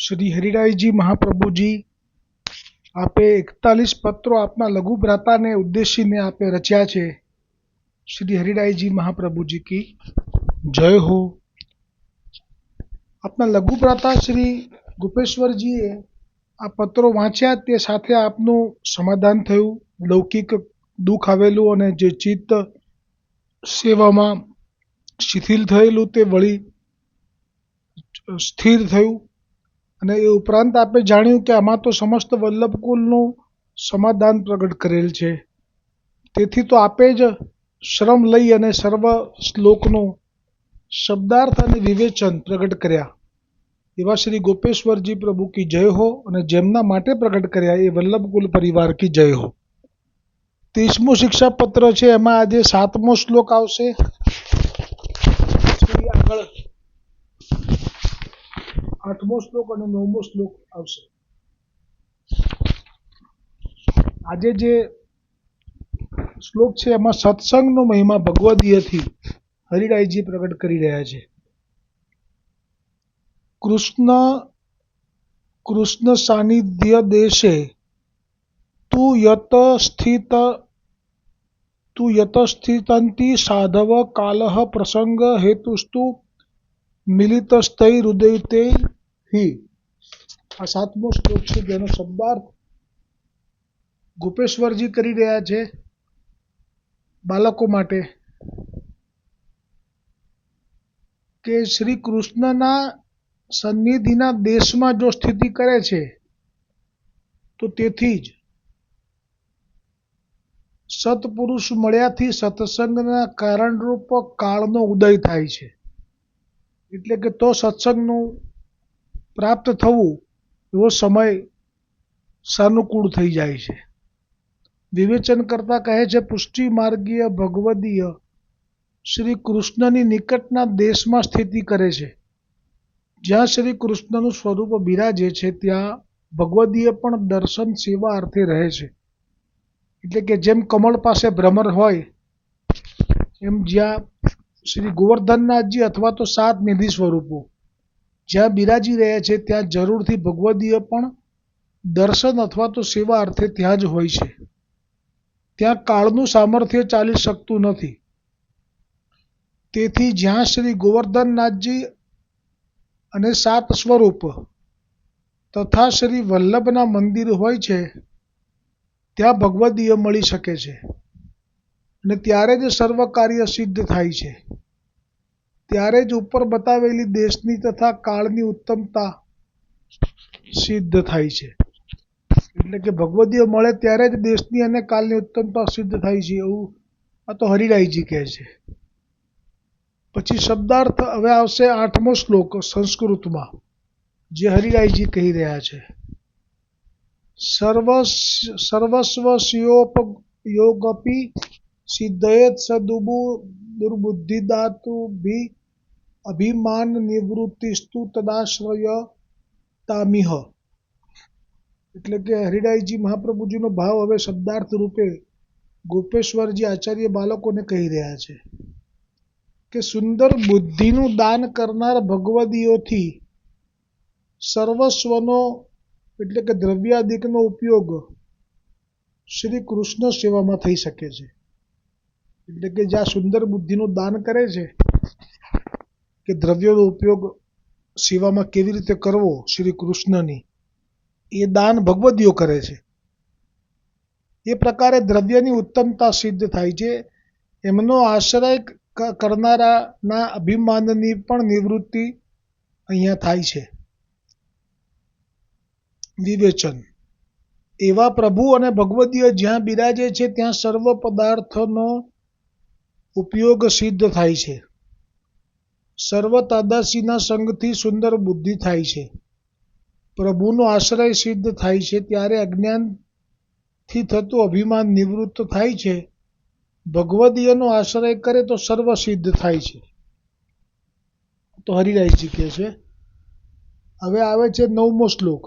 श्री हरिराय जी महाप्रभु जी आपे 41 पत्रों आपना लघु भ्राता ने उद्देशीने आपे रच्या छे। श्री हरिराय जी महाप्रभु जी की जय हो। आपना लघु भ्राता श्री गोपेश्वर जीए आ पत्रों वाँच्या ते साथे आपनु समाधान थयुं। लौकिक दुख आवेलुं अने जे चित्त सेवामां शिथिल थयेलुं ते वળી स्थिर थयुं। અને એ ઉપરાંત આપણે જાણ્યું કે આમાં તો સમસ્ત વલ્લભકુલનું સમાધાન પ્રગટ કરેલ છે। તેથી તો આપે જ શ્રમ લઈ અને સર્વ શ્લોકનું શબ્દાર્થ અને વિવેચન પ્રગટ કર્યા। એવા શ્રી ગોપેશ્વરજી પ્રભુ કી જય હો અને જેમના માટે પ્રગટ કર્યા એ વલ્લભકુલ પરિવાર કી જય હો। 30મું શિક્ષાપત્ર છે, એમાં આજે 7મો શ્લોક આવશે। આગળ 8મો શ્લોક અને 9મો શ્લોક આવશે। આજે જે શ્લોક છે એમાં સત્સંગનો મહિમા ભગવદીયથી હરિરાયજી પ્રગટ કરી રહ્યા છે। કૃષ્ણ સાનિધ્ય દેશે તું યત સ્થિતંતિ સાધવ કાલઃ પ્રસંગ હેતુસ્તુ મિલિતસ્તૈ હૃદયતે હિ। આ 7મો શ્લોક છે, જેનો શબ્દાર્થ ગોપેશ્વરજી કરી રહ્યા છે બાળકો માટે કે શ્રી કૃષ્ણના સન્નિધિના દેશમાં જો સ્થિતિ કરે છે તો તેથી જ સત્પુરુષ મળ્યાથી સત્સંગના કારણરૂપ કાળનો ઉદય થાય છે। એટલે કે તો સત્સંગનું પ્રાપ્ત થવું એવો સમય સાનુકૂળ થઈ જાય છે। વિવેચન કરતા કહે છે, પુષ્ટિ માર્ગીય ભગવદીય શ્રી કૃષ્ણની નિકટના દેશમાં સ્થિતિ કરે છે। જ્યાં શ્રી કૃષ્ણનું સ્વરૂપ બિરાજે છે ત્યાં ભગવદીય પણ દર્શન સેવા અર્થે રહે છે। એટલે કે જેમ કમળ પાસે ભ્રમર હોય એમ જ્યાં શ્રી ગોવર્ધનનાથજી અથવા તો 7 નિધિ સ્વરૂપો જ્યાં બિરાજી રહ્યા છે ત્યાં જરૂરથી ભગવદીય પણ દર્શન અથવા તો સેવા અર્થે ત્યાં જ હોય છે। ત્યાં કાળનું સામર્થ્ય ચાલી શકતું નથી। તેથી જ્યાં શ્રી ગોવર્ધનનાથજી અને 7 સ્વરૂપ તથા શ્રી વલ્લભના મંદિર હોય છે ત્યાં ભગવદીય મળી શકે છે અને ત્યારે જ સર્વ કાર્ય સિદ્ધ થાય છે। ત્યારે જ ઉપર બતાવેલી દેશની તથા કાળની ઉત્તમતા સિદ્ધ થાય છે। એટલે કે ભગવદીય મળે ત્યારે જ દેશની અને કાળની ઉત્તમતા સિદ્ધ થાય છે, એવું આ તો હરિરાયજી કહે છે। પછી શબ્દાર્થ હવે આવશે 8મો શ્લોક સંસ્કૃતમાં, જે હરિરાયજી કહી રહ્યા છે। સર્વસ્વસ્યોપયોગપી સિદ્ધયેત સદુર્બુદ્ધિદાતુભિ અભિમાન નિવૃત્તિસ્તુ તદાશ્રયતામિહ। એટલે કે હરિરાયજી મહાપ્રભુજીનો ભાવ હવે શબ્દાર્થ રૂપે ગોપેશ્વરજી આચાર્ય બાળકોને કહી રહ્યા છે કે સુંદર બુદ્ધિનું દાન કરનાર ભગવદીયોથી સર્વસ્વનો એટલે કે દ્રવ્યાદિકનો ઉપયોગ શ્રી કૃષ્ણ સેવામાં થઈ શકે છે। એટલે કે જ્યાં સુંદર બુદ્ધિનું દાન કરે છે કે દ્રવ્યનો ઉપયોગ સેવામાં કેવી રીતે કરવો શ્રી કૃષ્ણની, એ દાન ભગવદીયો કરે છે। એ પ્રકારે દ્રવ્યની ઉત્તમતા સિદ્ધ થાય છે। એમનો આશ્રય કરનારાના અભિમાનની પણ નિવૃત્તિ અહીંયા થાય છે। વિવેચન: એવા પ્રભુ અને ભગવદીય જ્યાં બિરાજે છે ત્યાં સર્વ પદાર્થનો ઉપયોગ સિદ્ધ થાય છે। સર્વ તાદાસીના સંગથી સુંદર બુદ્ધિ થાય છે। પ્રભુનો આશ્રય સિદ્ધ થાય છે ત્યારે અજ્ઞાનથી થતું અભિમાન નિવૃત્ત થાય છે। ભગવદીયનો આશ્રય કરે તો સર્વ સિદ્ધ થાય છે। તો હરિરાયજી કહે છે। હવે આવે છે 9મો શ્લોક।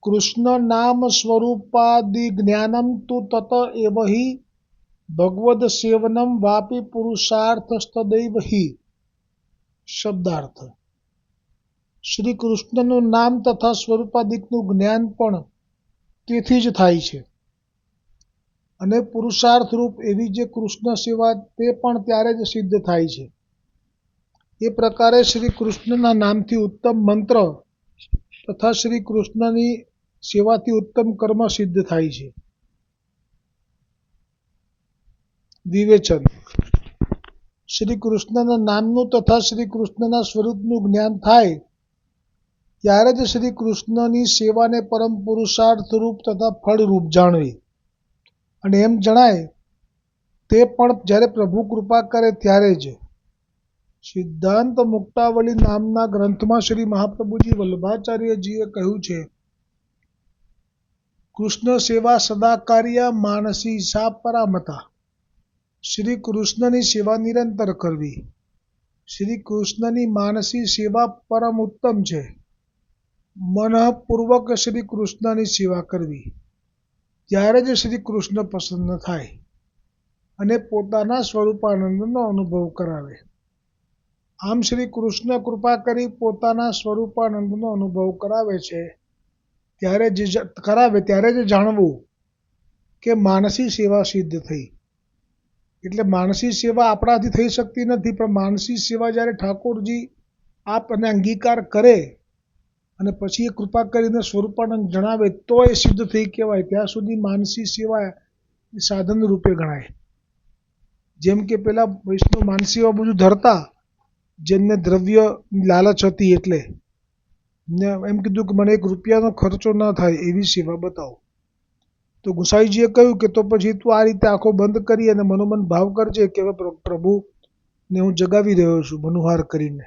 કૃષ્ણ નામ સ્વરૂપાદિ જ્ઞાનમ તુ તત એવ હિ ભગવદ સેવનમ વાપી પુરુષાર્થસ્તદૈવ હિ। શબ્દાર્થ: શ્રી કૃષ્ણનું નામ તથા સ્વરૂપાદિકનું જ્ઞાન પણ તેથી જ થાય છે. અને પુરુષાર્થ રૂપ એવી જે કૃષ્ણ સેવા તે પણ ત્યારે જ સિદ્ધ થાય છે. એ પ્રકારે શ્રી કૃષ્ણના નામથી ઉત્તમ મંત્ર તથા શ્રી કૃષ્ણની સેવાથી ઉત્તમ કર્મ સિદ્ધ થાય છે. વિવેચન. શ્રી કૃષ્ણના નામનું તથા શ્રી કૃષ્ણના સ્વરૂપનું જ્ઞાન થાય ત્યારે જ શ્રી કૃષ્ણની સેવાને પરમ પુરુષાર્થ રૂપ તથા ફળરૂપ જાણવી. અને એમ જણાય તે પણ જ્યારે પ્રભુ કૃપા કરે ત્યારે જ. સિદ્ધાંત મુક્તાવલી નામના ગ્રંથમાં શ્રી મહાપ્રભુજી વલ્લભાચાર્યજીએ કહ્યું છે, કૃષ્ણ સેવા સદાકાર્ય માનસી સા પરામતા. શ્રી કૃષ્ણની સેવા નિરંતર કરવી. શ્રી કૃષ્ણની માનસી સેવા પરમ ઉત્તમ છે. મનઃપૂર્વક શ્રી કૃષ્ણની સેવા કરવી. ત્યારે જ શ્રી કૃષ્ણ પ્રસન્ન થાય અને પોતાના સ્વરૂપાનંદનો અનુભવ કરાવે. આમ શ્રી કૃષ્ણ કૃપા કરી પોતાના સ્વરૂપાનંદનો અનુભવ કરાવે છે. ત્યારે જ જાણવું કે માનસી સેવા સિદ્ધ થઈ. એટલે માનસી સેવા આપણાથી થઈ શકતી નથી, પણ માનસી સેવા જ્યારે ઠાકોરજી આપ અને અંગીકાર કરે અને પછી એ કૃપા કરીને સ્વરૂપાનંદ જણાવે તો એ સિદ્ધ થઈ કહેવાય. ત્યાં સુધી માનસી સેવા એ સાધન રૂપે ગણાય. જેમ કે પેલા વૈષ્ણવ માનસીમાં બધું ધરતા, જેમને દ્રવ્ય લાલચ હતી, એટલે ને એમ કીધું કે મને 1 રૂપિયાનો ખર્ચો ના થાય એવી સેવા બતાવો. તો ગુસાઈજીએ કહ્યું કે તો પછી તું આ રીતે આંખો બંધ કરી અને મનોમન ભાવ કરજે કે હવે પ્રભુને હું જગાવી રહ્યો છું મનુહાર કરીને.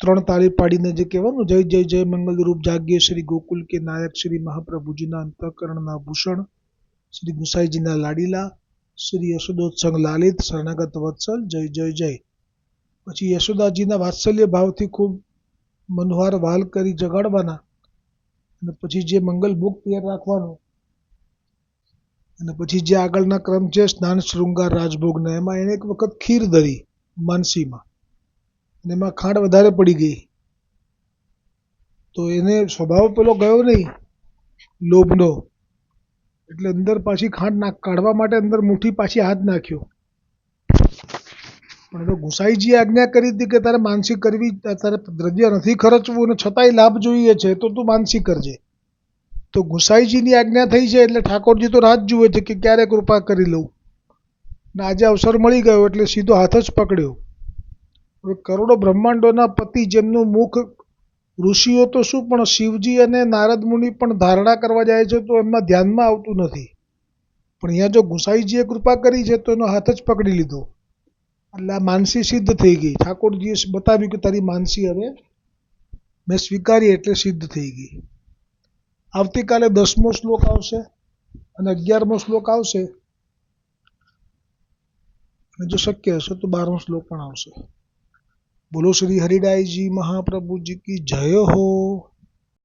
3 તાળી પાડીને જે કહેવાનું, જય જય જય મંગલ રૂપ જાગ્યે શ્રી ગોકુલ કે નાયક શ્રી મહાપ્રભુજીના અંતઃકરણના ભૂષણ, શ્રી ગુસાઈજીના લાડીલા, શ્રી યશોદોત્સંગ લાલિત શરણાગત વત્સલ, જય જય જય. પછી યશોદાજીના વાત્સલ્ય ભાવથી ખૂબ મનોહાર વાલ કરી જગાડવાના અને પછી જે મંગલ ભોગ તૈયાર રાખવાનો અને પછી જે આગળના ક્રમ છે સ્નાન શૃંગાર રાજભોગના, એમાં એને એક વખત ખીર ધરી માનસીમાં અને એમાં ખાંડ વધારે પડી ગઈ. તો એને સ્વભાવ પેલો ગયો નહીં લોભનો, એટલે અંદર પાછી ખાંડ કાઢવા માટે અંદર મુઠ્ઠી પાછી હાથ નાખ્યો. પણ હવે ગુસાઈજીએ આજ્ઞા કરી હતી કે તારે માનસી કરવી, તારે દ્રવ્ય નથી ખર્ચવું અને છતાંય લાભ જોઈએ છે તો તું માનસી કરજે. તો ગુસાઈજીની આજ્ઞા થઈ છે એટલે ઠાકોરજી તો રાહ જ જુએ છે કે ક્યારે કૃપા કરી લઉં. ને આજે અવસર મળી ગયો એટલે સીધો હાથ જ પકડ્યો. હવે કરોડો બ્રહ્માંડોના પતિ જેમનું મુખ ઋષિઓ તો શું પણ શિવજી અને નારદ મુનિ પણ ધારણા કરવા જાય છે તો એમના ધ્યાનમાં આવતું નથી. પણ અહીંયા જો ગુસાઈજીએ કૃપા કરી છે તો એનો હાથ જ પકડી લીધો. એટલે આ માનસી સિદ્ધ થઈ ગઈ. ઠાકોરજીએ બતાવ્યું કે તારી માનસી હવે મેં સ્વીકારી એટલે સિદ્ધ થઈ ગઈ. આવતીકાલે 10મો શ્લોક આવશે અને 11મો શ્લોક આવશે અને જો શક્ય હશે તો 12મો શ્લોક પણ આવશે. બોલો શ્રી હરિરાયજી મહાપ્રભુજી કી જય હો.